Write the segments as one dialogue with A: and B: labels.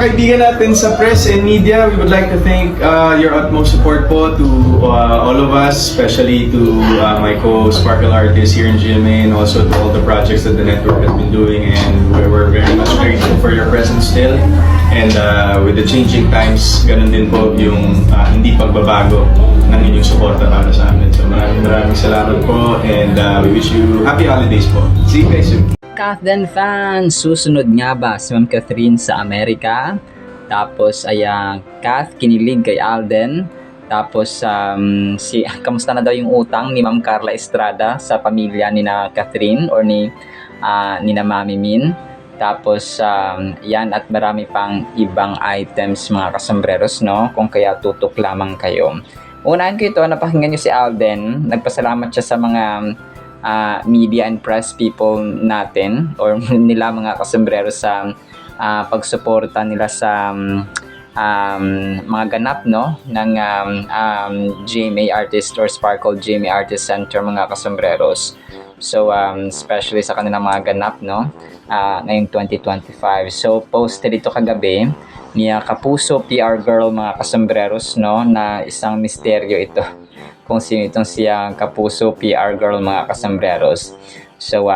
A: kaibigan natin sa press and media, we would like to thank your utmost support po to all of us, especially to my co-Sparkle artists here in GMA and also to all the projects that the network has been doing, and we're very much grateful for your presence still. And with the changing times, ganun din po yung hindi pagbabago ng inyong suporta para sa amin. So maraming salamat po, and we wish you happy holidays po. See you guys soon.
B: Kathden fans, susunod nga ba si Ma'am Catherine sa Amerika? Tapos ay Kath, kinilig kay Alden. Tapos kamusta na daw yung utang ni Ma'am Carla Estrada sa pamilya ni na Catherine or ni na Mami Min. Tapos yan at marami pang ibang items mga kasambreros, no? Kung kaya tutok lamang kayo. Unahin ko ito, napakinggan nyo si Alden. Nagpasalamat siya sa mga media and press people natin or nila mga kasombrero sa pagsuporta nila sa mga ganap, no, ng GMA Artist or Sparkle GMA Artist Center mga kasombreros. So especially sa kanilang mga ganap, no, ngayong 2025. So posted ito kagabi ni Kapuso PR Girl mga kasombreros, no, na isang misteryo ito kung sino itong siyang Kapuso PR Girl mga kasambreros. So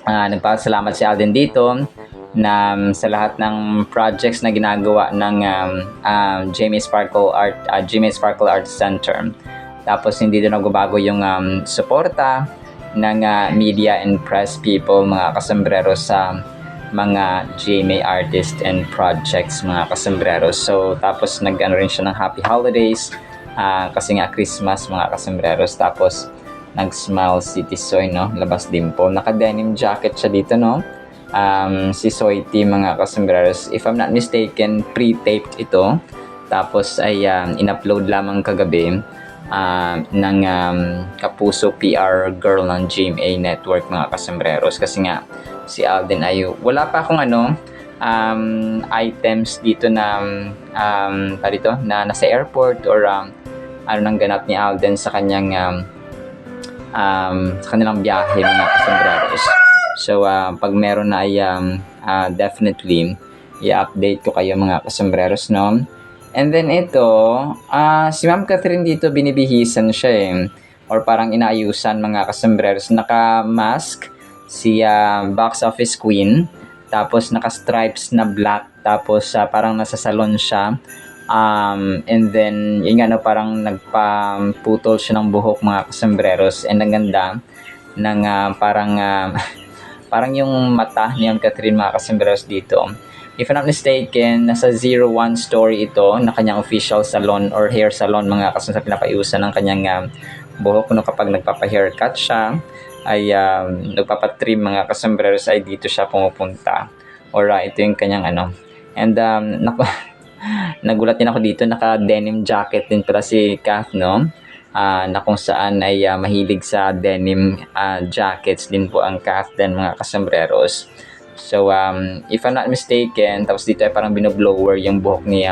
B: nagpasalamat si Alden dito na sa lahat ng projects na ginagawa ng GMA Sparkle Art Center. Tapos hindi din nagbabago yung suporta ng media and press people mga kasambreros sa mga GMA artists and projects mga kasambreros. So tapos nag-ano rin siya ng happy holidays kasi nga Christmas mga kasambreros. Tapos nag-smile si Tisoy, no, labas din po, naka-denim jacket siya dito, no. Si Soy T mga kasambreros, if I'm not mistaken, pre-taped ito. Tapos ay in-upload lamang kagabi ng Kapuso PR Girl ng GMA Network mga kasambreros. Kasi nga si Alden ay wala pa akong items dito na na nasa airport or ano nang ganap ni Alden sa kanyang sa kanilang biyahe mga kasambreros. So pag meron na ay definitely i-update ko kayo mga kasambreros, no. And then ito si Ma'am Catherine dito binibihisan siya or parang inaayusan mga kasambreros. Naka-mask si box office queen, tapos naka-stripes na black, tapos parang nasa salon siya. And then yun nga, no, parang nagpaputol siya ng buhok mga kasambreros, and ang ganda ng parang yung mata ni Ma'am Catherine mga kasambreros dito. If I'm not mistaken, nasa 01 story ito na kanyang official salon or hair salon mga kasambreros, sa pinapayusan ng kanyang buhok, no, kapag nagpapa-haircut siya ay nagpapatrim mga kasambreros ay dito siya pumupunta, or ito yung kanyang and nagulat din ako dito, naka-denim jacket din pala si Kath, no, na kung saan ay mahilig sa denim jackets din po ang Kath din mga kasambreros. So if I'm not mistaken, tapos dito ay parang binoblower yung buhok ni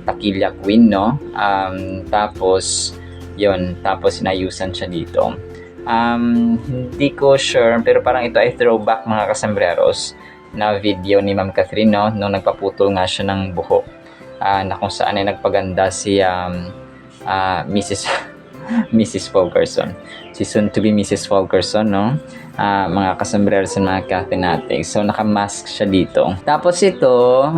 B: Takilya Queen, no. Tapos yun, tapos inayusan siya dito. Hindi ko sure, pero parang ito ay throwback mga kasambreros na video ni Ma'am Catherine, no, nung nagpaputol nga siya ng buhok, na kung saan ay nagpaganda si Mrs. Fulkerson, si soon to be Mrs. Fulkerson, no, mga kasambreros and mga Catherine. So naka-mask siya dito. Tapos ito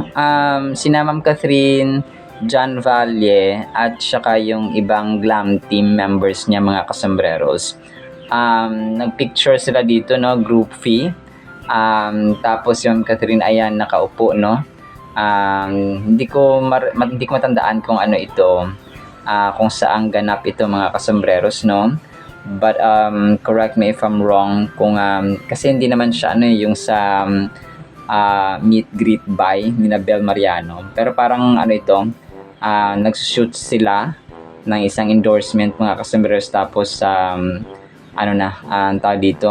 B: si Ma'am Catherine, John Valle at saka yung ibang glam team members niya mga kasambreros. Nagpicture sila dito, no, group fee. Tapos yung Catherine ayan nakaupo, no. Hindi ko matandaan kung ano ito, kung saan ganap ito mga kasambreros, no. But correct me if I'm wrong kung kasi hindi naman siya yung sa meet greet by ni Bel Mariano, pero parang ito, nagsushoot sila ng isang endorsement mga kasambreros. Tapos tawag dito,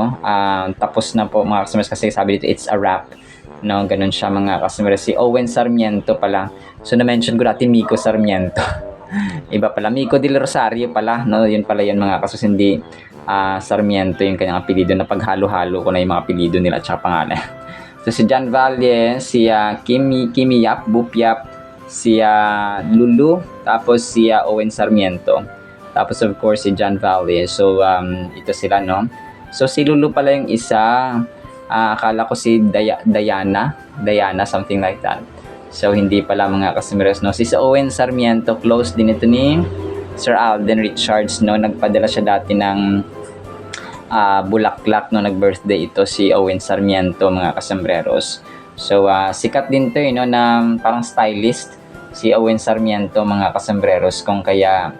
B: tapos na po mga kasambreros, kasi sabi dito it's a wrap, no, ganun siya mga kasambreros. Si Owen Sarmiento pala, so na-mention ko dati Miko Sarmiento iba pala, Miko del Rosario pala, no, yun pala yun mga kasus, hindi Sarmiento yung kanyang apelido, na paghalo-halo ko na yung mga apelido nila at pangalan. So si John Valle, si Kimi Yap, Boop Yap, si Lulu, tapos si Owen Sarmiento. Tapos of course si John Valle. So ito sila, no? So si Lulu pala yung isa. Akala ko si Diana, something like that. So hindi pala mga kasumberos, no? Si Owen Sarmiento, close din ito ni Sir Alden Richards, no? Nagpadala siya dati ng bulaklak no, nag-birthday ito si Owen Sarmiento, mga kasambreros. So sikat din to no, na parang stylist si Owen Sarmiento, mga kasambreros, kung kaya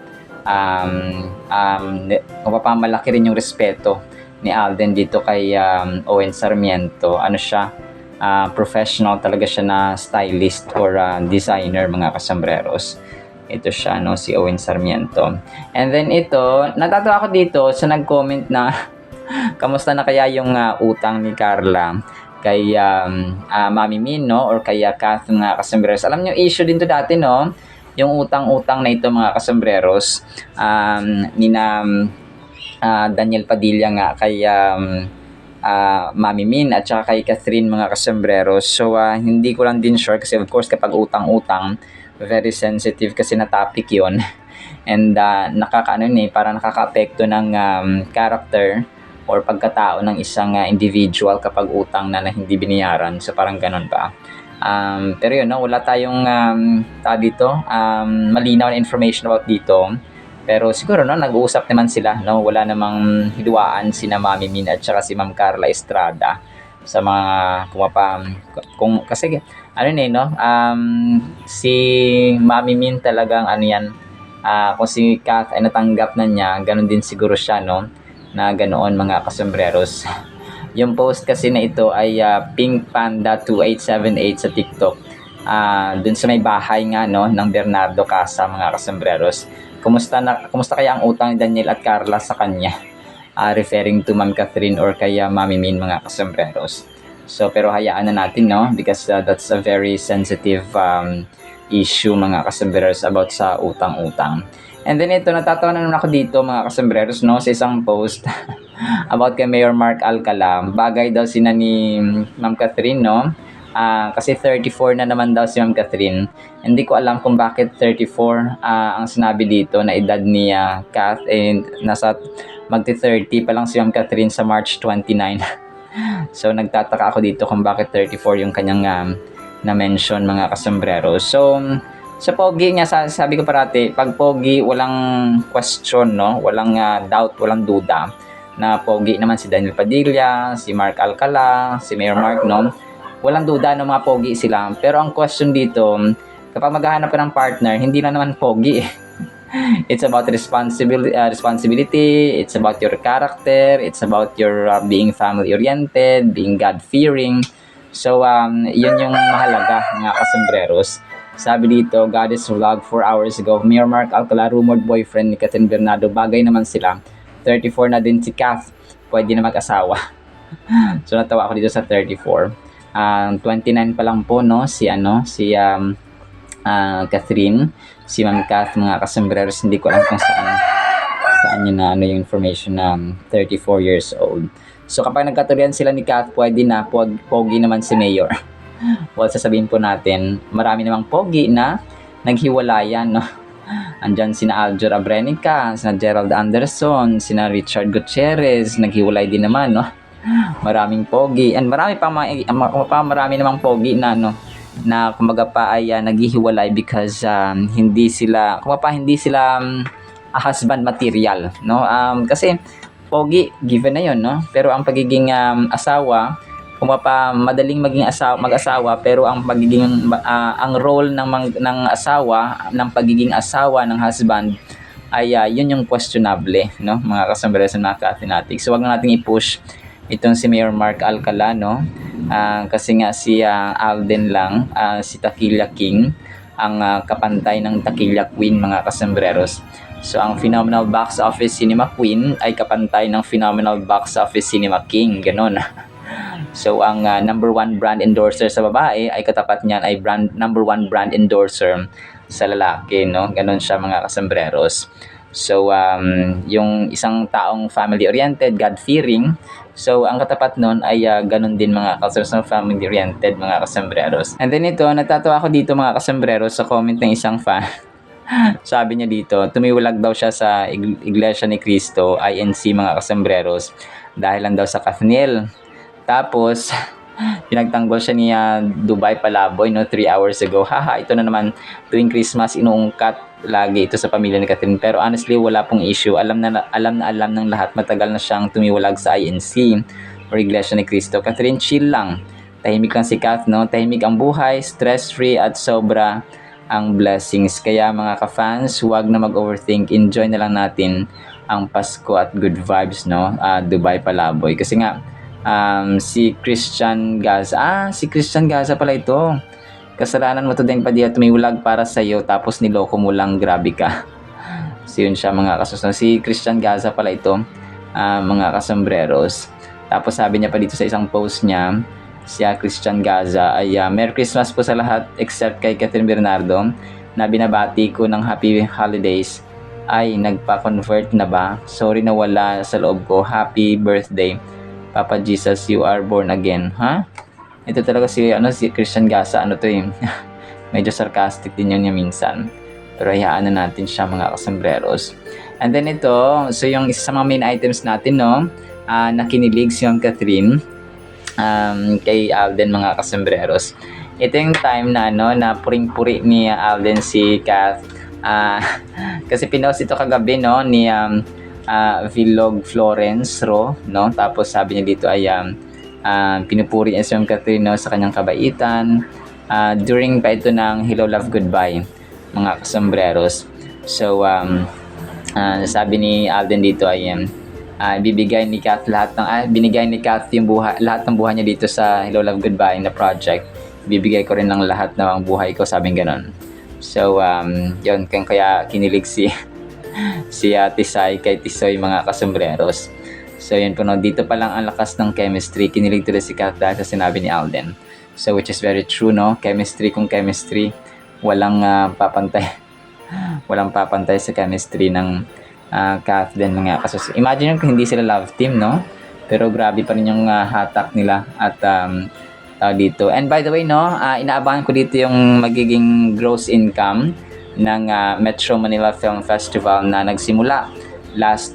B: mapapamalaki rin yung respeto ni Alden dito kay Owen Sarmiento. Ano siya, professional talaga siya na stylist or designer, mga kasambreros. Ito siya, no, si Owen Sarmiento. And then ito, natatawa ako dito sa nag-comment na kamusta na kaya yung utang ni Carla kay Mami Min, no, or kay Kath, mga kasambreros. Alam nyo, issue din to dati, no, yung utang-utang na ito, mga kasambreros, ni Daniel Padilla nga kay Mami Min at saka kay Catherine, mga kasambreros. So hindi ko lang din sure kasi of course kapag utang-utang, very sensitive kasi na topic yon. And parang nakaka-apekto ng character or pagkatao ng isang individual kapag utang na hindi binayaran. So parang ganun ba. Pero yun, no, wala tayong malinaw na information about dito. Pero siguro, no, nag-uusap naman sila, no, wala namang hiluaan si na Mami Min at saka si Ma'am Carla Estrada sa mga kasi no, si Mami Min talagang kung si Kath ay natanggap na niya, ganun din siguro siya, no, na ganoon, mga kasambreros. Yung post kasi na ito ay Pink Panda 2878 sa TikTok. Dun sa may bahay nga, no, ng Bernardo Casa, mga kasambreros. Kumusta kaya ang utang ni Daniel at Carla sa kanya? Referring to Ma'am Catherine or kaya Mami Min, mga kasambreros. So pero hayaan na natin, no, because that's a very sensitive issue, mga kasambreros, about sa utang-utang. And then ito, natatawa na naman ako dito, mga kasambreros, no, sa isang post about kay Mayor Mark Alcala. Bagay daw sina ni Ma'am Catherine, no? Kasi 34 na naman daw si Ma'am Catherine. Hindi ko alam kung bakit 34 ang sinabi dito na edad ni Kath, and nasa magti-30 pa lang si Ma'am Catherine sa March 29. So nagtataka ako dito kung bakit 34 yung kanyang na-mention, mga kasambreros. So sa pogi niya, sabi ko parati, pag pogi, walang question, no? Walang doubt, walang duda na pogi naman si Daniel Padilla, si Mark Alcala, si Mayor Mark, no? Walang duda na mga pogi sila. Pero ang question dito, kapag maghahanap ka ng partner, hindi na naman pogi. It's about responsibility, it's about your character, it's about your being family-oriented, being God-fearing. So, yun yung mahalaga, mga kasambreros. Sabi dito, Goddess vlog 4 hours ago, Mayor Mark Alcala, rumored boyfriend ni Catherine Bernardo. Bagay naman sila. 34 na din si Kath. Pwede na mag-asawa. So natawa ako dito sa 34. 29 pa lang po, no, si Catherine, si Ma'am Kath, mga kasambreros. Hindi ko alam kung saan yun na yung information na 34 years old. So kapag nagkaturian sila ni Kath, pwede na, pogi naman si Mayor. Well, sasabihin po natin, marami namang pogi na naghiwalayan, no? Andyan sina Aljur Abrenica, sina Gerald Anderson, sina Richard Gutierrez, naghiwalay din naman, no? Maraming pogi, and marami namang pogi na, no, na kumaga pa ay naghihiwalay because hindi sila husband material, no? Kasi pogi, given na yon, no? Pero ang pagiging asawa, madaling maging mag-asawa, pero ang pagiging ang role ng asawa, ng pagiging asawa ng husband ay yun yung questionable, no, mga kasambreros and mga ka-Athenatics. So wag na nating i-push itong si Mayor Mark Alcala, no, kasi nga si Alden lang, si Taquilla King ang kapantay ng Taquilla Queen, mga kasambreros. So ang Phenomenal Box Office Cinema Queen ay kapantay ng Phenomenal Box Office Cinema King, ganon. So ang number 1 brand endorser sa babae ay katapat niyan ay number 1 brand endorser sa lalaki, no? Ganon siya, mga kasambreros. So yung isang taong family oriented, God fearing, So, ang katapat nun ay ganun din mga kasambreros, family-oriented mga kasambreros. And then ito, natatawa ako dito mga kasambreros sa comment ng isang fan. Sabi niya dito, tumiwalag daw siya sa Iglesia ni Cristo, INC mga kasambreros, dahil lang daw sa Kathniel. Tapos, pinagtanggol siya ni Dubai Palaboy 3 hours ago. Haha, ito na naman tuwing Christmas inuungkat lagi ito sa pamilya ni Catherine. Pero honestly, wala pong issue. Alam ng lahat. Matagal na siyang tumiwalag sa INC or Iglesia ni Cristo. Catherine, chill lang. Tahimik lang si Kath, no? Tahimik ang buhay, stress-free at sobra ang blessings. Kaya mga ka-fans, huwag na mag-overthink. Enjoy na lang natin ang Pasko at good vibes, no? Dubai Palaboy. Kasi nga, si Christian Gaza. Si Christian Gaza pala ito. Kasalanan mo to din Padilla, tumiwalag para sa iyo tapos niloko mo lang, grabe ka. So yun siya mga kasusunod. Si Christian Gaza pala ito, mga kasambreros. Tapos sabi niya pa dito sa isang post niya, si Christian Gaza ay Merry Christmas po sa lahat except kay Catherine Bernardo na binabati ko ng Happy Holidays. Ay, nagpa-convert na ba? Sorry na wala sa loob ko. Happy birthday. Papa Jesus, you are born again. Ha? Ito talaga si Christian Gaza, medyo sarcastic din yun niya minsan. Pero hayaan na natin siya mga kasambreros. And then ito, so yung isa sa mga main items natin, no, nakinilig si Catherine kay Alden mga kasambreros. Ito yung time na na puring-puri ni Alden si Kath. Kasi pinost ito kagabi, no, ni Vlog Florence Ro, no? Tapos sabi niya dito ay pinupuri niya si Catherine, no, sa kanyang kabaitan during pa ito ng Hello Love Goodbye mga kasambreros. So sabi ni Alden dito ay bibigay ni Kath binigay ni Kath yung lahat ng buhay niya dito sa Hello Love Goodbye na project. Bibigay ko rin ng lahat ng buhay ko, sabing ganon. So yun, kaya kinilig si Tisay kay Tisoy mga kasambreros. So yun po, no, dito pa lang ang lakas ng chemistry. Kinilig tuloy si Kath dahil sa sinabi ni Alden. So which is very true, no? Chemistry kung chemistry, walang papantay. Walang papantay sa chemistry ng Kath din mga kasus. Imagine kung hindi sila love team, no? Pero grabe pa rin yung hatak nila at dito. And by the way, no, inaabangan ko dito yung magiging gross income ng Metro Manila Film Festival na nagsimula last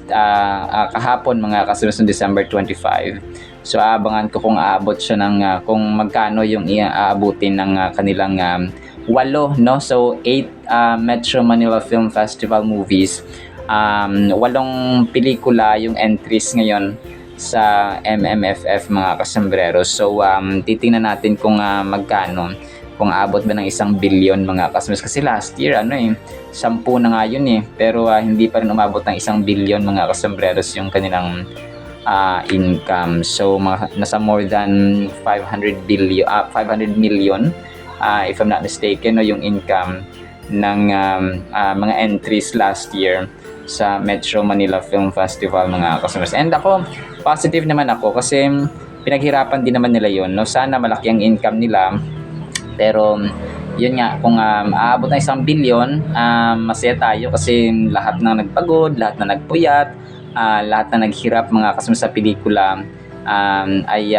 B: kahapon mga kasunod December 25. So aabangan ko kung aabot siya ng kung magkano yung aabutin ng kanilang 8, no? So 8 Metro Manila Film Festival movies. 8 pelikula yung entries ngayon sa MMFF mga kasambreros. So titingnan natin kung magkano, kung aabot ba ng 1 billion mga kasambreros. Kasi last year 10 na nga yun pero hindi pa rin umabot ng 1 billion mga kasambreros yung kanilang income. So nasa more than 500 million if I'm not mistaken, no, yung income ng mga entries last year sa Metro Manila Film Festival mga kasambreros. And ako, positive naman ako kasi pinaghirapan din naman nila yun, no? Sana malaki ang income nila. Pero yun nga, kung aabot ng 1 billion, masaya tayo kasi lahat na nagpagod, lahat na nagpuyat, lahat na naghirap mga kasama sa pelikula ay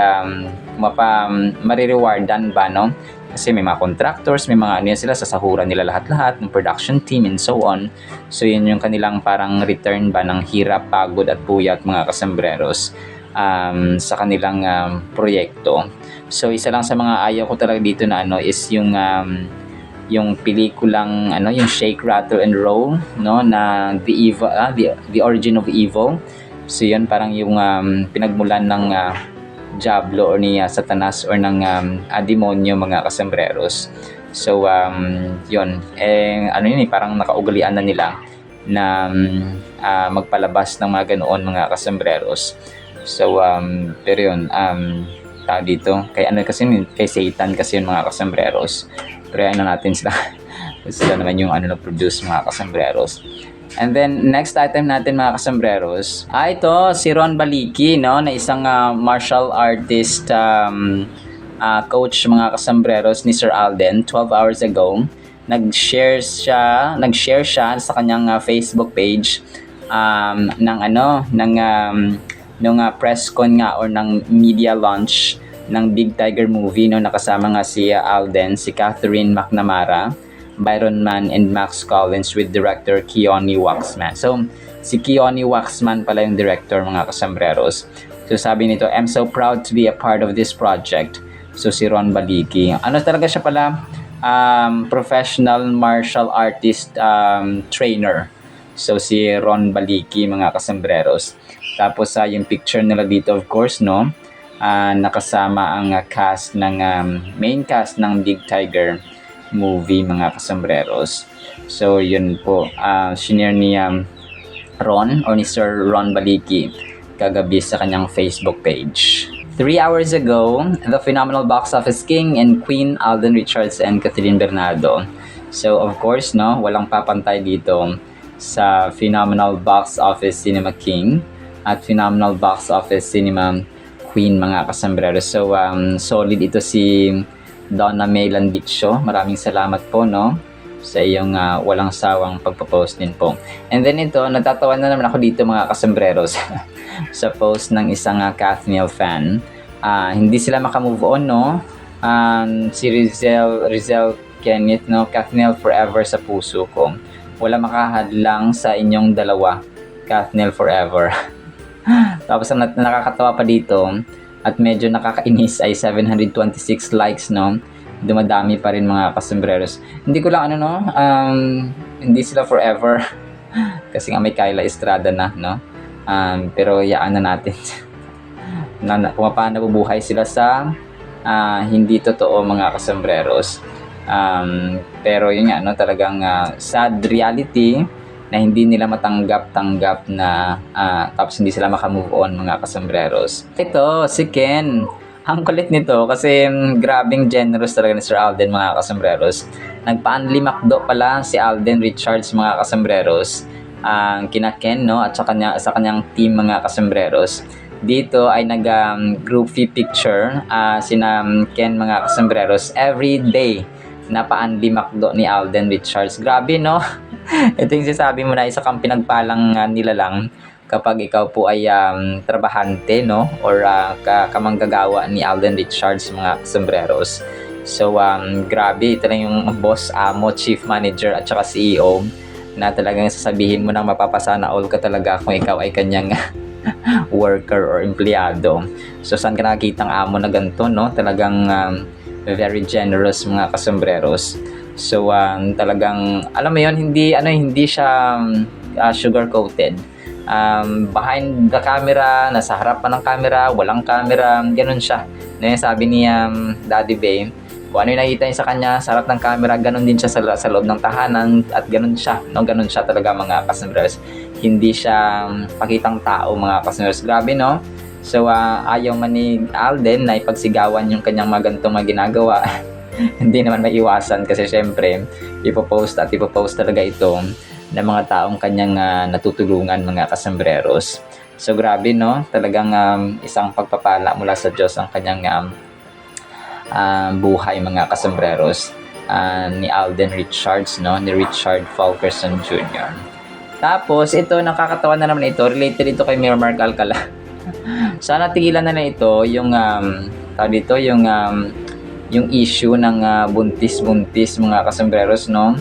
B: marirewardan ba, no? Kasi may mga contractors, may mga sila, sasahuran nila lahat-lahat ng production team and so on. So yun yung kanilang parang return ba ng hirap, pagod at puyat mga kasambreros sa kanilang proyekto. So isa lang sa mga ayaw ko talaga dito na is yung pelikulang yung Shake, Rattle and Roll, no, na The Origin of Evil. So yun parang yung pinagmulan ng Diablo or ni Satanas or ng demonyo mga kasambreros. So yun parang nakaugalian na nila na magpalabas ng mga ganoon mga kasambreros. So pero yun dito kay Satan kasi yun mga kasambreros. Pero natin sila sila naman yung na-produce mga kasambreros. And then next item natin mga kasambreros ito si Ron Baliki, no, na isang martial artist coach mga kasambreros ni Sir Alden. 12 hours ago nag-share siya sa kanyang Facebook page ng nung press con nga or ng media launch ng Big Tiger movie, no, nakasama nga si Alden, si Catherine McNamara, Byron Mann, and Max Collins with director Keone Waxman. So, si Keone Waxman pala yung director, mga kasambreros. So, sabi nito, I'm so proud to be a part of this project. So, si Ron Baliki. Ano talaga siya pala? Professional martial artist trainer. So, si Ron Baliki, mga kasambreros. Tapos, yung picture nila dito, of course, no? Nakasama ang cast ng main cast ng Big Tiger movie, mga kasambreros. So, yun po. Shinare ni Ron or ni Sir Ron Baliki kagabi sa kanyang Facebook page. 3 hours ago, the phenomenal box office king and queen Alden Richards and Catherine Bernardo. So, of course, no, walang papantay dito sa phenomenal box office cinema king at phenomenal box office cinema queen, mga kasambreros. So, solid ito si Donna May Landicho. Maraming salamat po, no, sa iyong walang sawang pagpapost din po. And then ito, natatawa na naman ako dito, mga kasambreros, sa post ng isang Kathniel fan. Hindi sila makamove on, no? Si Rizel Kenneth, no? Kathniel forever sa puso ko. Wala makahadlang sa inyong dalawa. Kathniel forever. Tapos ang nakakatawa pa dito at medyo nakakainis ay 726 likes, no? Dumadami pa rin, mga kasambreros. Hindi ko lang hindi sila forever kasi nga may Kyla Estrada na, no? Pero yaan na natin kung paano nabubuhay sila sa hindi totoo, mga kasambreros. Pero yun nga, no, talagang sad reality na hindi nila matanggap-tanggap na tapos hindi sila makamove on, mga kasambreros. Ito, si Ken. Ang kulit nito kasi grabing generous talaga ni Sir Alden, mga kasambreros. Nagpa-unli McDo pala si Alden Richards, mga kasambreros, kina Ken, no, at sa kanyang team, mga kasambreros. Dito ay nag-groupie picture sina Ken, mga kasambreros, every day na pa-unli McDo ni Alden Richards. Grabe, no? Ito yung sinasabi mo na isa kang pinagpalang nila lang kapag ikaw po ay trabahante, no, or kamanggagawa ni Alden Richards, mga kasambreros. So, grabe, ito lang yung boss, amo, chief manager at saka CEO na talagang sasabihin mo na mapapasana all ka talaga kung ikaw ay kanyang worker or empleyado. So, saan ka nakakita ang amo na ganito, no? Talagang very generous, mga kasambreros. So, talagang, alam mo yun, hindi siya sugar-coated. Behind the camera, nasa harapan ng camera, walang camera, ganun siya. Sabi ni Daddy Bay, kung ano yung nakita niya sa kanya sa harap ng camera, ganun din siya sa loob ng tahanan, at ganun siya, no? Ganun siya talaga, mga kasambreros. Hindi siya pakitang tao, mga kasambreros. Grabe, no? So, ayaw man ni Alden na ipagsigawan yung kanyang magantong ginagawa. Hindi naman maiwasan kasi syempre, ipopost talaga ito ng mga taong kanyang natutulungan, mga kasambreros. So, grabe, no? Talagang isang pagpapala mula sa Diyos ang kanyang buhay, mga kasambreros, ni Alden Richards, no? Ni Richard Fulkerson Jr. Tapos, ito, nakakatawa na naman ito. Related ito kay Mayor Mark Alcala. Sana tigilan na ito yung yung issue ng buntis-buntis, mga kasambreros, no?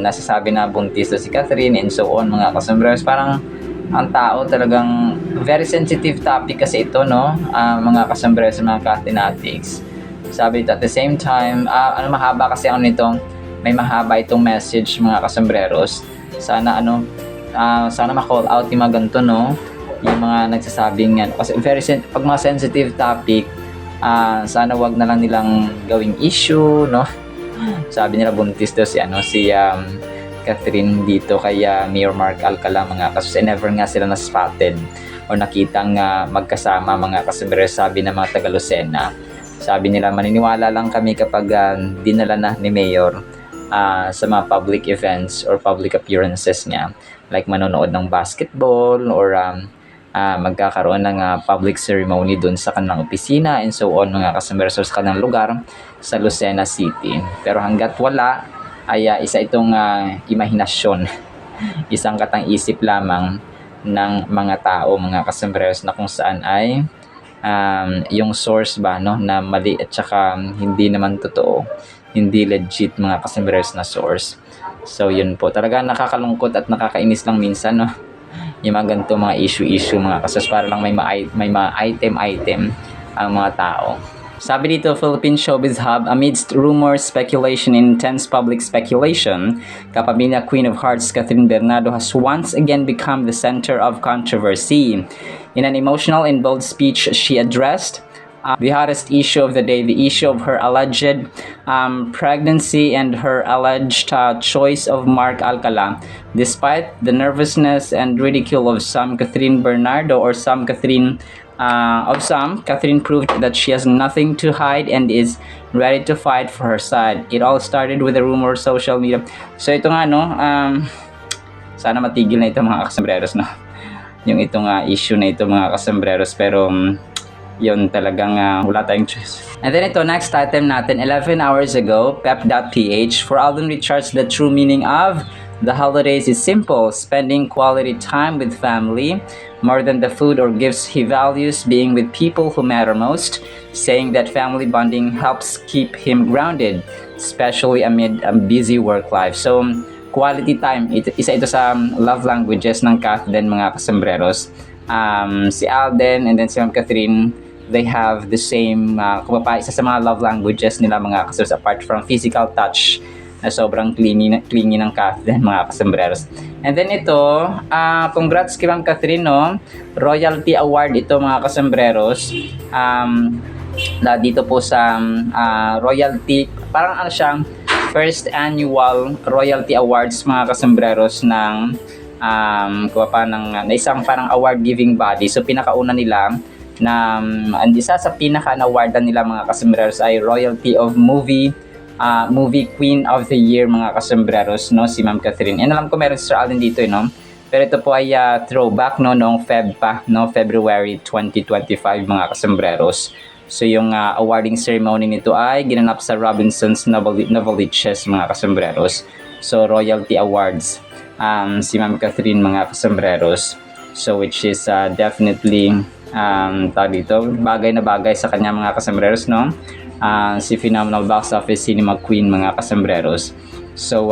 B: Nasasabi na buntis na si Catherine and so on, mga kasambreros. Parang ang tao talagang very sensitive topic kasi ito, no? Mga kasambreros, mga Cathinatics. Sabi ito, at the same time, mahaba kasi nito, may mahaba itong message, mga kasambreros. Sana sana ma-call out yung mga ganito, no? Yung mga nagsasabing kasi pag mga sensitive topic, sana wag na lang nilang gawing issue, no? Sabi nila buntis daw si Catherine dito kay Mayor Mark Alcala, mga kasi never nga sila na-spotted o nakitang magkasama, mga kasambreros. Sabi ng mga taga Lucena, sabi nila maniniwala lang kami kapag dinala na ni Mayor sa mga public events or public appearances niya, like manonood ng basketball or magkakaroon ng public ceremony dun sa kanilang opisina and so on, mga kasambreros, sa kanilang lugar sa Lucena City. Pero hanggat wala ay isa itong imahinasyon, isang katang-isip lamang ng mga tao, mga kasembreros, na kung saan ay yung source ba, no, na mali at saka hindi naman totoo, hindi legit, mga kasembreros, na source. So yun po, talaga nakakalungkot at nakakainis lang minsan, no, yung mga ganito mga issue mga kasos, para lang may mga item ang mga tao. Sabi dito, Philippine Showbiz Hub, amidst rumors, speculation, and intense public speculation, Kapamilya Queen of Hearts Catherine Bernardo has once again become the center of controversy. In an emotional and bold speech, she addressed the hottest issue of the day, the issue of her alleged pregnancy and her alleged choice of Mark Alcala. Despite the nervousness and ridicule of some, Catherine Bernardo, or some Catherine, Catherine proved that she has nothing to hide and is ready to fight for her side. It all started with a rumor social media. So ito nga, no, sana matigil na ito, mga kasembreros, no, yung itong issue na ito, mga kasembreros, pero yun talagang wala tayong choice. And then ito, next item natin, 11 hours ago, pep.ph, for Alden Richards, the true meaning of the holidays is simple: spending quality time with family. More than the food or gifts, he values being with people who matter most, saying that family bonding helps keep him grounded, especially amid a busy work life. So, quality time, isa ito sa love languages ng Kath din, mga kasembreros. Si Alden and then si Ma'am Catherine, they have the same, isa sa mga love languages nila, mga kasembreros, apart from physical touch, na sobrang clingy ng Kath din, mga kasembreros. And then ito, congrats kay Ma'am Catherine, no? Royalty Award ito, mga kasembreros. Dito po sa royalty, parang ano siya, first annual royalty awards, mga kasembreros, ng ng isang parang award giving body. So pinakauna nila na isa sa pinaka-awardan nila, mga kasembreros, ay Royalty of Movie Queen of the Year, mga kasembreros, no, si Ma'am Catherine. And alam ko meron si Sir Alden dito, no? Pero ito po ay throwback, no, noong February 2025, mga kasembreros. So yung awarding ceremony nito ay ginanap sa Robinson's Novaliches, mga kasembreros. So Royalty Awards, si Ma'am Catherine, mga kasembreros. So which is definitely dito, bagay na bagay sa kanya, mga kasembreros, no? Si phenomenal box office cinema queen, mga kasembreros. So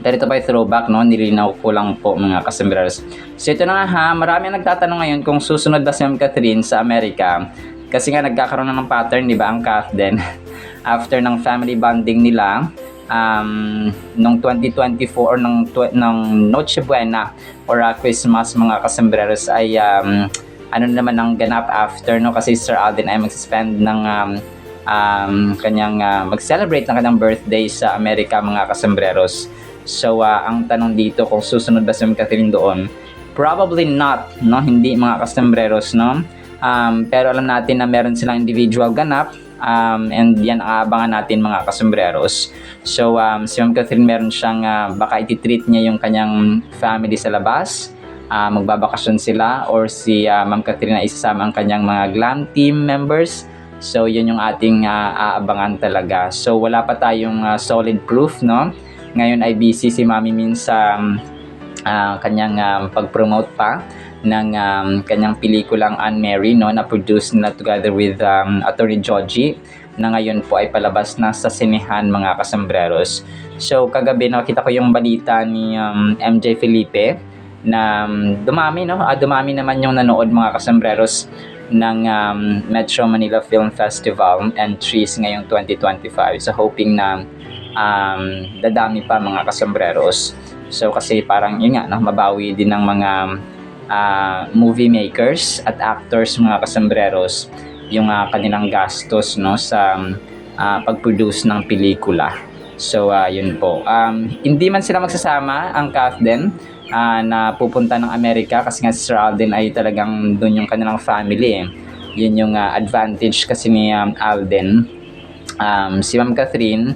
B: pero ito pa yung throwback, no? Nilinaw ko lang po, mga kasembreros. So ito na nga, marami ang nagtatanong ngayon kung susunod ba si Ma'am Catherine sa Amerika, kasi nga nagkakaroon na ng pattern, di ba, ang Kath din after ng family bonding nila noong 2024 or ng Noche Buena or Christmas, mga kasembreros, ay ano naman ang ganap after, no? Kasi Sir Alden ay mag-spend ng kanyang mag-celebrate ng kanyang birthday sa Amerika, mga kasembreros. So ang tanong dito, kung susunod ba si Ma'am Catherine doon, probably not, no? Hindi, mga kasembreros, no? Pero alam natin na meron silang individual ganap, and yan ang abangan natin, mga kasembreros. So si Ma'am Catherine, meron siyang baka iti-treat niya yung kanyang family sa labas, magbabakasyon sila, or si Ma'am Catherine na isasama ang kanyang mga glam team members. So yun yung ating aabangan talaga. So wala pa tayong solid proof, no? Ngayon ay busy si Mami Min sa kanyang pag-promote pa ng kanyang pelikulang Anne Mary, no, na produce na together with Attorney Joji, na ngayon po ay palabas na sa sinehan, mga kasembreros. So kagabi nakita ko yung balita ni MJ Felipe na dumami, no? Dumami naman yung nanood, mga kasembreros, ng Metro Manila Film Festival entries ngayong 2025. So hoping na dadami pa, mga kasembreros. So kasi parang yun nga, no, mabawi din ng mga movie makers at actors, mga kasembreros, yung kanilang gastos, no, sa pag-produce ng pelikula. So yun po, hindi man sila magsasama, ang Kath din, na pupunta ng Amerika, kasi nga si Sir Alden ay talagang doon yung kanilang family, yun yung advantage kasi ni Alden. Si Ma'am Catherine,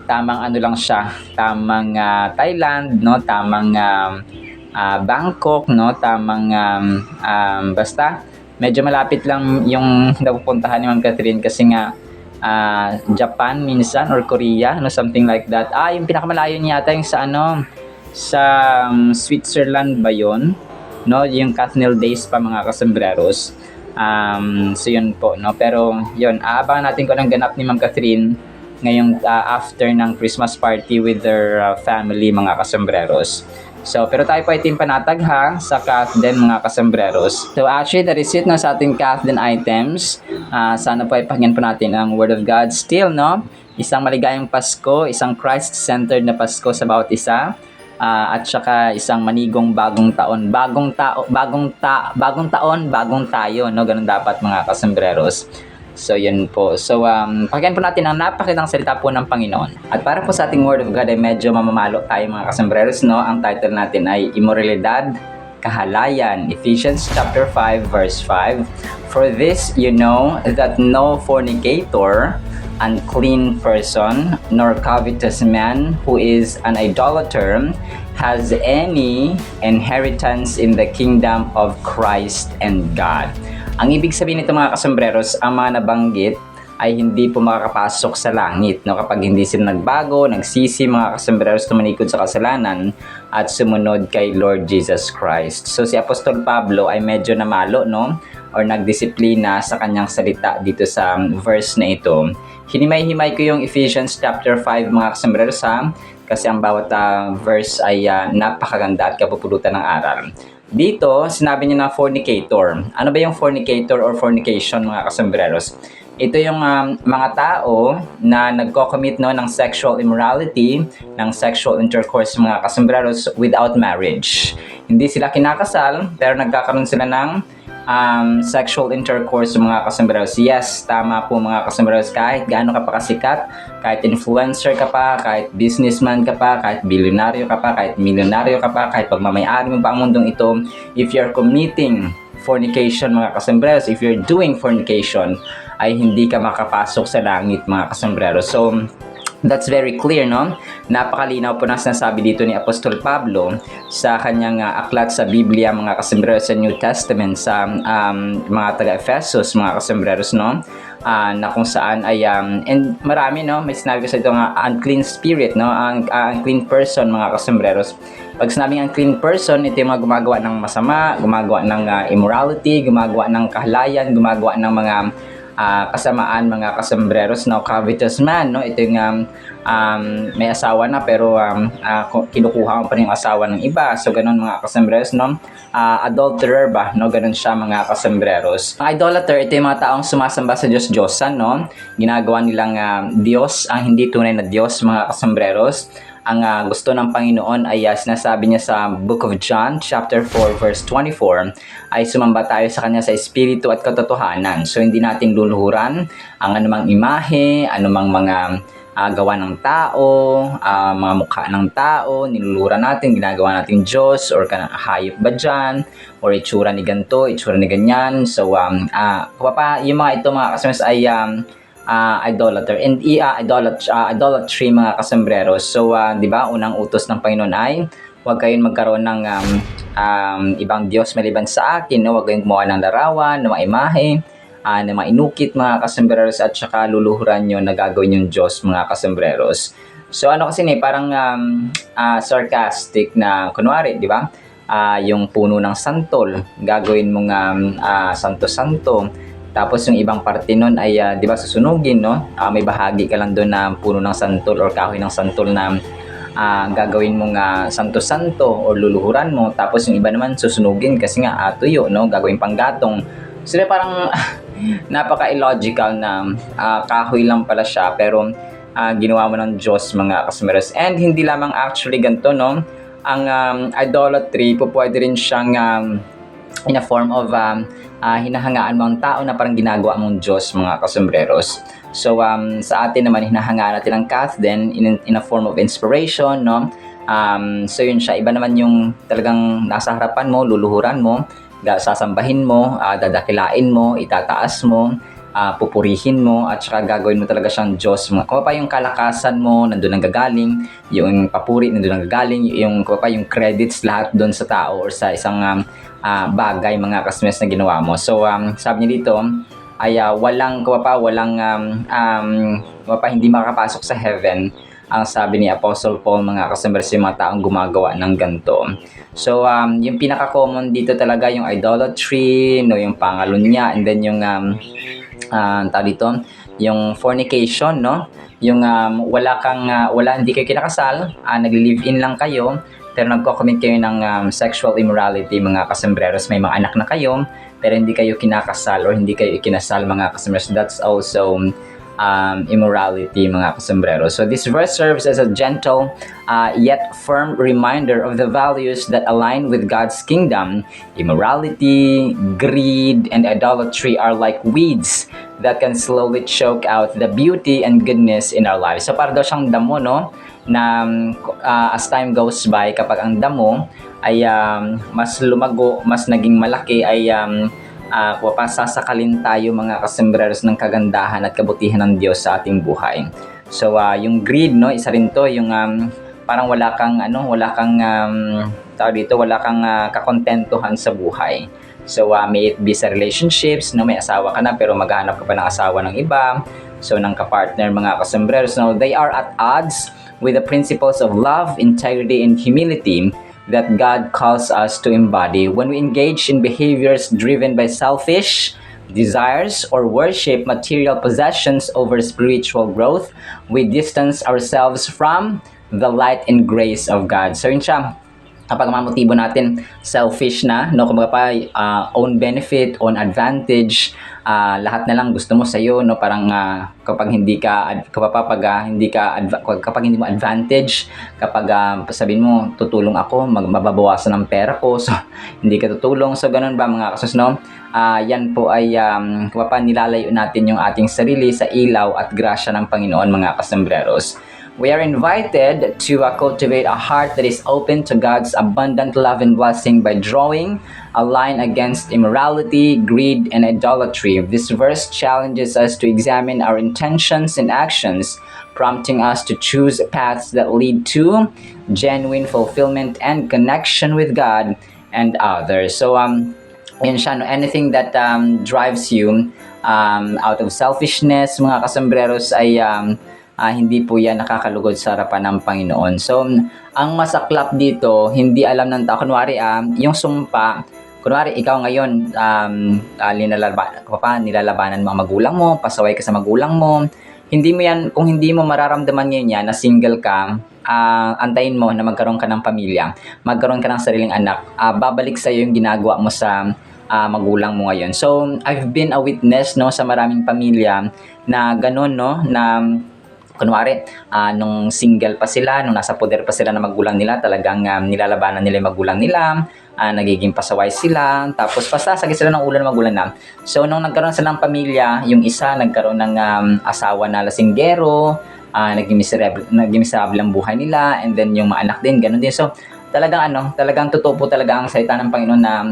B: tamang ano lang siya, tamang Thailand, no, tamang Bangkok, no, tamang basta medyo malapit lang yung napupuntahan ni Ma'am Catherine, kasi nga Japan minsan or Korea, no, something like that. Yung pinakamalayo niya yata yung sa sa Switzerland ba yun? no? Yung Kathnil Days pa mga kasembreros. So yun po, no? Pero yun, aabangan natin kung anong ganap ni Ma'am Catherine ngayong after ng Christmas party with their family mga kasembreros. So, pero tayo po ay team panatag ha sa Kathden mga kasembreros. So actually, the receipt na sa ating Kathden items, sana po ay pakinggan po natin ang Word of God still, no? Isang maligayang Pasko, isang Christ-centered na Pasko sa bawat isa. At saka isang manigong bagong taon. Bagong taon, bagong tayo, no? Ganun dapat mga kasembreros. So, yun po. So, pakinggan po natin ang napakitang salita po ng Panginoon. At para po sa ating Word of God ay medyo mamamalo tayo mga kasembreros, no? Ang title natin ay Immoralidad, Kahalayan. Ephesians chapter 5, verse 5. For this you know that no fornicator, unclean person, nor covetous man who is an idolater has any inheritance in the kingdom of Christ and God. Ang ibig sabihin nito mga kasembreros, ang mga nabanggit ay hindi po makakapasok sa langit, no? Kapag hindi sila nagbago, nagsisi mga kasembreros, tumanikod sa kasalanan at sumunod kay Lord Jesus Christ. So si Apostol Pablo ay medyo namalo, no? Or nagdisiplina sa kanyang salita dito sa verse na ito. Hinimay-himay ko yung Ephesians chapter 5 mga kasembreros ha, kasi ang bawat verse ay napakaganda at kapupulutan ng aral. Dito, sinabi niya na fornicator. Ano ba yung fornicator or fornication mga kasembreros? Ito yung mga tao na nagko-commit no, ng sexual immorality, ng sexual intercourse mga kasembreros without marriage. Hindi sila kinakasal, pero nagkakaroon sila ng sexual intercourse mga kasembreros. Yes, tama po mga kasembreros, kahit gaano ka pa kasikat, kahit influencer ka pa, kahit businessman ka pa, kahit bilyonaryo ka pa, kahit milyonaryo ka pa, kahit pagmamayari mo pa ang mundong ito, if you're committing fornication mga kasembreros, if you're doing fornication, ay hindi ka makapasok sa langit mga kasembreros. So, that's very clear, no? Napakalinaw po na sinasabi dito ni Apostol Pablo sa kanyang aklat sa Biblia, mga kasembreros, sa New Testament, sa mga taga-Ephesus, mga kasembreros, no? Na kung saan ay, and marami, no? May sinabi ko sa ito nga, unclean spirit, no? Unclean person, mga kasembreros. Pag sinabing unclean person, ito yung mga gumagawa ng masama, gumagawa ng immorality, gumagawa ng kahalayan, gumagawa ng mga kasamaan mga kasembreros, no? Covetous man, no? Ito yung may asawa na pero kinukuha pa rin yung asawa ng iba. So ganun mga kasembreros, no? Adulterer ba, no? Ganun siya mga kasembreros. Ang idolater, ito yung mga taong sumasamba sa Diyos-Diyosan, no? Ginagawa nilang Diyos ang hindi tunay na Diyos mga kasembreros. Ang gusto ng Panginoon ay sinasabi niya sa Book of John, chapter 4, verse 24, ay sumamba tayo sa Kanya sa Espiritu at katotohanan. So, hindi natin luluhuran ang anumang imahe, anumang mga gawa ng tao, mga mukha ng tao, niluluhuran natin, ginagawa natin Diyos, or hayop ba dyan, or itsura ni ganito, itsura ni ganyan. So, yung mga ito mga kasama ay idolater and idolatry mga kasembreros. So, di ba, unang utos ng Panginoon ay huwag kayong magkaroon ng ibang Diyos maliban sa akin, no? Huwag kayong gumawa ng larawan, ng mga imahe, ng mga inukit mga kasembreros, at saka luluhuran nyo na gagawin yung Diyos mga kasembreros. So, ano kasi parang sarcastic na kunwari, di ba? Yung puno ng santol, gagawin mong santo-santo. Tapos yung ibang parte nun ay, di ba, susunugin, no? May bahagi ka lang doon na puno ng santol or kahoy ng santol na gagawin mong santo-santo or luluhuran mo. Tapos yung iba naman susunugin kasi nga tuyo, no? Gagawin pang gatong. So parang napaka-illogical na kahoy lang pala siya pero ginawa mo ng Diyos mga kasembreros. And hindi lamang actually ganito, no? Ang idolatry po pwede rin siyang in a form of hinahangaan mo ang tao na parang ginagawa mong Diyos mga kasembreros. So sa atin naman hinahangaan natin ang Kathden in a form of inspiration, no? So yun siya, iba naman yung talagang nasa harapan mo, luluhuran mo, sasambahin mo, dadakilain mo, itataas mo, pupurihin mo, at saka gagawin mo talaga siyang Diyos. Kung pa yung kalakasan mo, nandun ang gagaling, yung papuri, nandun ang gagaling, yung credits lahat doon sa tao or sa isang bagay mga kasmes na ginawa mo. So sabi niya dito ay walang hindi makakapasok sa heaven ang sabi ni Apostle Paul, mga kasambreros, yung mga taong gumagawa ng ganito. So, yung pinaka-common dito talaga yung idolatry, no, yung pangalunya, and then yung tawag dito, yung fornication, no? Yung hindi kayo kinakasal, nagli-live-in lang kayo, pero nagko-commit kayo ng sexual immorality, mga kasambreros. May mga anak na kayo, pero hindi kayo kinakasal or hindi kayo ikinasal, mga kasambreros. That's also immorality, mga kasambreros. So this verse serves as a gentle yet firm reminder of the values that align with God's kingdom. Immorality, greed, and idolatry are like weeds that can slowly choke out the beauty and goodness in our lives. So para daw siyang damo, no? Na as time goes by, kapag ang damo ay mas lumago, mas naging malaki, ay pasasakalin tayo, mga kasambreros, ng kagandahan at kabutihan ng Diyos sa ating buhay. So yung greed, no, isa rin to, yung parang wala kang kakontentuhan sa buhay. So may it be sa relationships, no, may asawa ka na pero maghahanap ka pa ng asawa ng iba, so ng kapartner, mga kasambreros, no, they are at odds with the principles of love, integrity, and humility that God calls us to embody. When we engage in behaviors driven by selfish desires or worship material possessions over spiritual growth, we distance ourselves from the light and grace of God. So yun siya, kapag mga motibo natin selfish na, no, kumbaga pa own benefit, own advantage, lahat na lang gusto mo sa iyo, no, parang kapag hindi mo advantage, kapag sabihin mo tutulong ako, mababawasan ng pera ko, so hindi ka tutulong, so ganun ba, mga kasus, no? Yan po ay nilalayo natin yung ating sarili sa ilaw at grasya ng Panginoon, mga kasambreros. We are invited to cultivate a heart that is open to God's abundant love and blessing by drawing a line against immorality, greed, and idolatry. This verse challenges us to examine our intentions and actions, prompting us to choose paths that lead to genuine fulfillment and connection with God and others. So, yun siya, no? Anything that drives you out of selfishness, mga kasambreros, ay hindi po yan nakakalugod sa harapan ng Panginoon. So, ang masaklap dito, hindi alam ng tao. Kunwari, yung sumpa, kunwari, ikaw ngayon, nilalabanan mo ang magulang mo, pasaway ka sa magulang mo, hindi mo yan, kung hindi mo mararamdaman ngayon yan, na single ka, antayin mo na magkaroon ka ng pamilya, magkaroon ka ng sariling anak, babalik sa'yo yung ginagawa mo sa magulang mo ngayon. So, I've been a witness, no, sa maraming pamilya na ganun, no, na kunwari, nung single pa sila, nung nasa poder pa sila ng magulang nila, talagang nilalabanan nila yung magulang nila, nagiging pasaway sila, tapos pasasagit sila ng ulo ng magulang na. So, nung nagkaroon sila ng pamilya, yung isa nagkaroon ng asawa na lasinggero, naging miserable ang buhay nila, and then yung mga anak din, ganun din. So, talagang totoo po talaga ang salita ng Panginoon na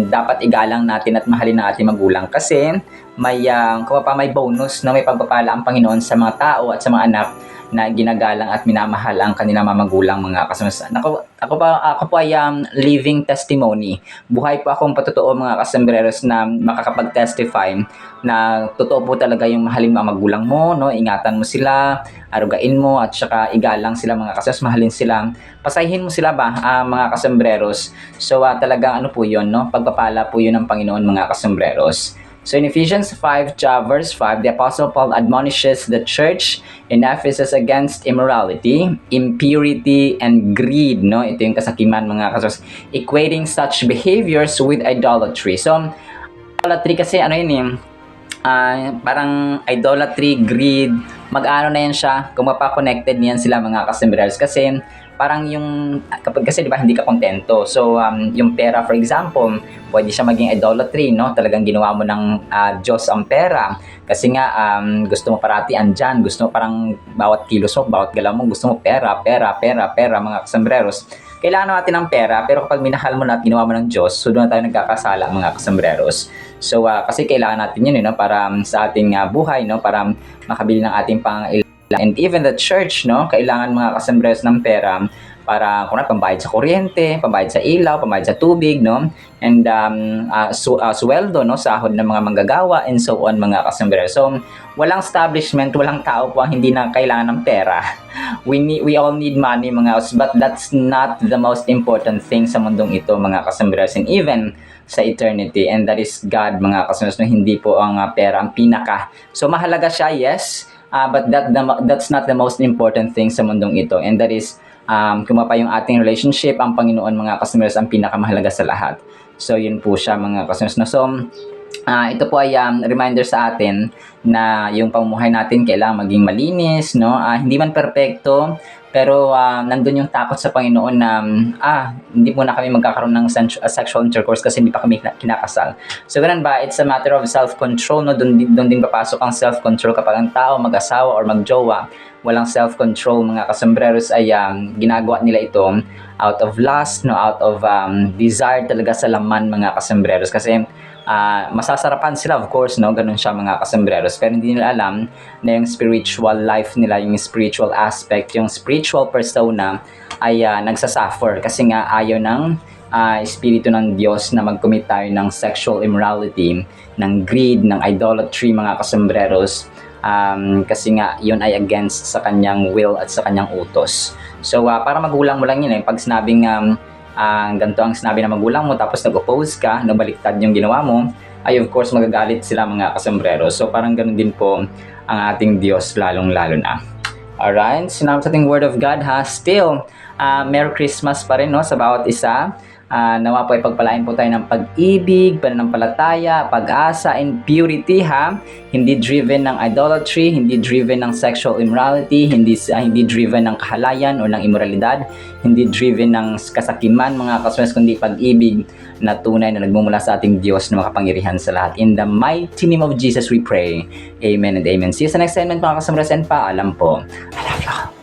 B: dapat igalang natin at mahalin ang ating magulang, kasi may bonus, no, may pagpapala ang Panginoon sa mga tao at sa mga anak na ginagalang at minamahal ang kanilang mga magulang, mga kasambreros. Ako po ay living testimony. Buhay po akong patotoo, mga kasambreros, na makakapag-testify na totoo po talaga yung mahalin mga magulang mo, no? Ingatan mo sila, arugain mo, at saka igalang sila, mga kasambreros, mahalin sila. Pasahin mo sila ba, mga kasambreros? So talagang ano po yun, no? Pagpapala po yun ng Panginoon, mga kasambreros. So in Ephesians 5, verse 5, the Apostle Paul admonishes the church in Ephesus against immorality, impurity, and greed. No? Ito yung kasakiman, mga kasos, equating such behaviors with idolatry. So, idolatry kasi parang idolatry, greed, mag-ano na yan siya, kung mapapaconnected niyan sila, mga kasambreros, kasi parang kasi di ba hindi ka kontento. So yung pera, for example, pwede siya maging idolatry, no? Talagang ginawa mo ng Diyos ang pera. Kasi nga gusto mo parati andyan, gusto mo parang bawat kilos mo, bawat galaw mo, gusto mo pera, mga kasambreros. Kailangan natin ng pera, pero kapag minahal mo na at ginawa mo ng Diyos, so doon na tayo nagkakasala, mga kasambreros. So kasi kailangan natin yun, no? Para sa ating buhay, no? Para makabili ng ating pangailangan. And even the church, no, kailangan, mga kasambreros, ng pera para kung pambayad sa kuryente, pambayad sa ilaw, pambayad sa tubig, no? And sweldo, no? Sahod ng mga manggagawa and so on, mga kasombrero. So, walang establishment, walang tao po ang hindi na kailangan ng pera. We all need money, mga us, but that's not the most important thing sa mundong ito, mga kasombrero, and even sa eternity, and that is God, mga kasombrero, hindi po ang pera ang pinaka. So, mahalaga siya, yes, but that's not the most important thing sa mundong ito, and that is kung pa yung ating relationship, ang Panginoon, mga kasombrero, ang pinakamahalaga sa lahat. So, yun po siya, mga kasombrero. So, ito po ay reminder sa atin na yung pamumuhay natin kailangan maging malinis, no? Hindi man perpekto, pero nandun yung takot sa Panginoon na hindi po na kami magkakaroon ng sexual intercourse kasi hindi pa kami kinakasal. So, ganun ba? It's a matter of self-control, no? Doon din papasok ang self-control kapag ang tao mag-asawa or magjowa, walang self-control, mga kasambreros, ay ginagawa nila ito out of lust, no? Out of desire talaga sa laman, mga kasambreros. Kasi masasarapan sila, of course, no? Ganun siya, mga kasambreros. Pero hindi nila alam na yung spiritual life nila, yung spiritual aspect, yung spiritual persona ay nagsasuffer. Kasi nga ayaw ng espiritu ng Diyos na mag-commit tayo ng sexual immorality, ng greed, ng idolatry, mga kasambreros. Kasi nga yun ay against sa kanyang will at sa kanyang utos. So para magulang mo lang yun, pag sinabing ganito ang sinabi ng magulang mo tapos nag-oppose ka, nabaliktad yung ginawa mo, ay of course magagalit sila, mga kasombrero. So parang ganun din po ang ating Diyos, lalong-lalo na. Alright, sinabi sa ating Word of God, still Merry Christmas pa rin, no, sa bawat isa. Nawa po ay pagpalain po tayo ng pag-ibig, pananampalataya, pag-asa, and purity, Hindi driven ng idolatry, hindi driven ng sexual immorality, hindi driven ng kahalayan o ng immoralidad, hindi driven ng kasakiman, mga kasombrero, kundi pag-ibig na tunay na nagmumula sa ating Diyos na makapangyarihan sa lahat. In the mighty name of Jesus we pray. Amen and amen. See you sa next segment, mga kasombrero, and paalam po. I love you all.